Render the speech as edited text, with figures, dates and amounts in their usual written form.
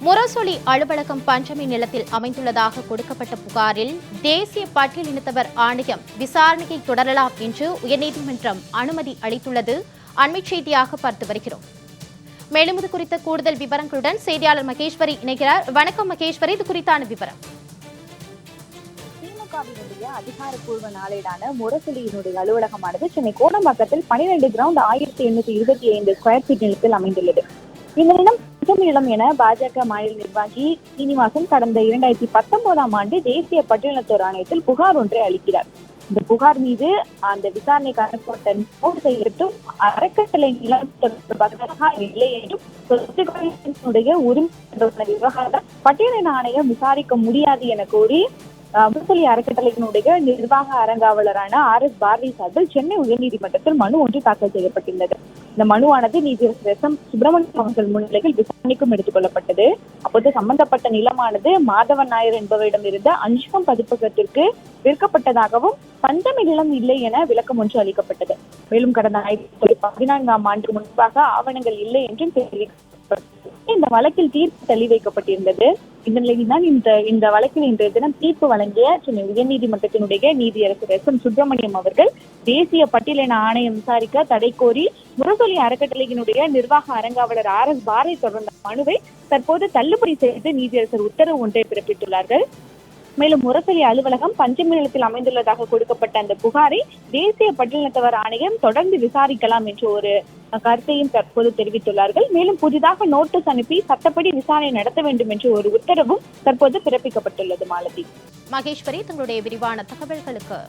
முரசொலி அலுவலகம் பஞ்சமி நிலத்தில் அமைந்துள்ளதாக கொடுக்கப்பட்ட புகாரில் தேசிய பட்டியலினத்தவர் ஆணையம் விசாரணையை தொடரலாம் என்று உயர்நீதிமன்றம் அனுமதி அளித்துள்ளது அண்மைச் செய்தியாக பார்த்து வருகிறோம். மேலும் இது குறித்த கூடுதல் விவரங்களுடன் செய்தியாளர் மகேஸ்வரி இணைகிறார். வணக்கம் மகேஸ்வரி, இது குறித்தான விவரம். திமுகவினுடைய அதிகாரப்பூர்வ நாளேடான முரசொலியினுடைய அலுவலகமானது சென்னை கோடம்பாக்கத்தில் 12 கிரவுண்ட் 1825 ஸ்கொயர் ஃபீட் நிலத்தில் அமைந்துள்ளது. இந்த நிலம் நிலம் என பாஜக மாநில நிர்வாகி சீனிவாசன் கடந்த 2019ஆம் ஆண்டு தேசிய பட்டியலினத்தோர் ஆணையத்தில் புகார் ஒன்றை அளிக்கிறார். இந்த புகார் மீது அந்த விசாரணைக்கான நோட்டீஸை எடுத்தும் அறக்கட்டளை நிலம் தொடர்பாக இல்லை என்றும் சொத்துக்களுடைய உரிமை விவகாரம் பட்டியலின ஆணையம் விசாரிக்க முடியாது என கூறி முரசொலி அறக்கட்டளையினுடைய நிர்வாக அறங்காவலரான RS பாரதி சார்பில் சென்னை உயர்நீதிமன்றத்தில் மனு ஒன்று தாக்கல் செய்யப்பட்டுள்ளது. இந்த மனுவானது நீதியரசர் SM சுப்பிரமணியம் அவர்கள் முன்னிலையில் விசாரணைக்கும் எடுத்துக் கொள்ளப்பட்டது. அப்போது சம்பந்தப்பட்ட நிலமானது மாதவன் நாயர் என்பவரிடம் இருந்த அஞ்சுகம் பதிப்பகத்திற்கு விற்கப்பட்டதாகவும் பஞ்சமி நிலம் இல்லை என விளக்கம் ஒன்று அளிக்கப்பட்டது. மேலும் கடந்த 2014ஆம் ஆண்டு முன்பாக ஆவணங்கள் இல்லை என்றும் தெரிவிக்கப்பட்டது. இந்த வழக்கில் தீர்ப்பு தள்ளி வைக்கப்பட்டிருந்தது. இந்த நிலையில் தான் இந்த வழக்கில் இன்றைய தினம் தீர்ப்பு வழங்கிய சென்னை உயர்நீதிமன்றத்தினுடைய நீதியரசர் SM சுப்பிரமணியம் அவர்கள் தேசிய பட்டியலின ஆணையம் விசாரிக்க தடை கோரி முரசொலி அறக்கட்டளையினுடைய நிர்வாக அறங்காவலர் RS பாரதி தொடர்ந்த மனுவை தற்போது தள்ளுபடி செய்து நீதியரசர் உத்தரவு ஒன்றை பிறப்பித்துள்ளார்கள். மேலும் முரசொலி அலுவலகம் பஞ்சமி நிலத்தில் அமைந்துள்ளதாக கொடுக்கப்பட்ட அந்த புகாரை தேசிய பட்டியலினத்தவர் ஆணையம் தொடர்ந்து விசாரிக்கலாம் என்ற ஒரு கருத்தையும் தற்போது தெரிவித்துள்ளார்கள். மேலும் புதிதாக நோட்டீஸ் அனுப்பி சட்டப்படி விசாரணை நடத்த வேண்டும் என்ற ஒரு உத்தரவும் தற்போது பிறப்பிக்கப்பட்டுள்ளது. மாலதி, மகேஸ்வரி, தங்களுடைய விரிவான தகவல்களுக்கு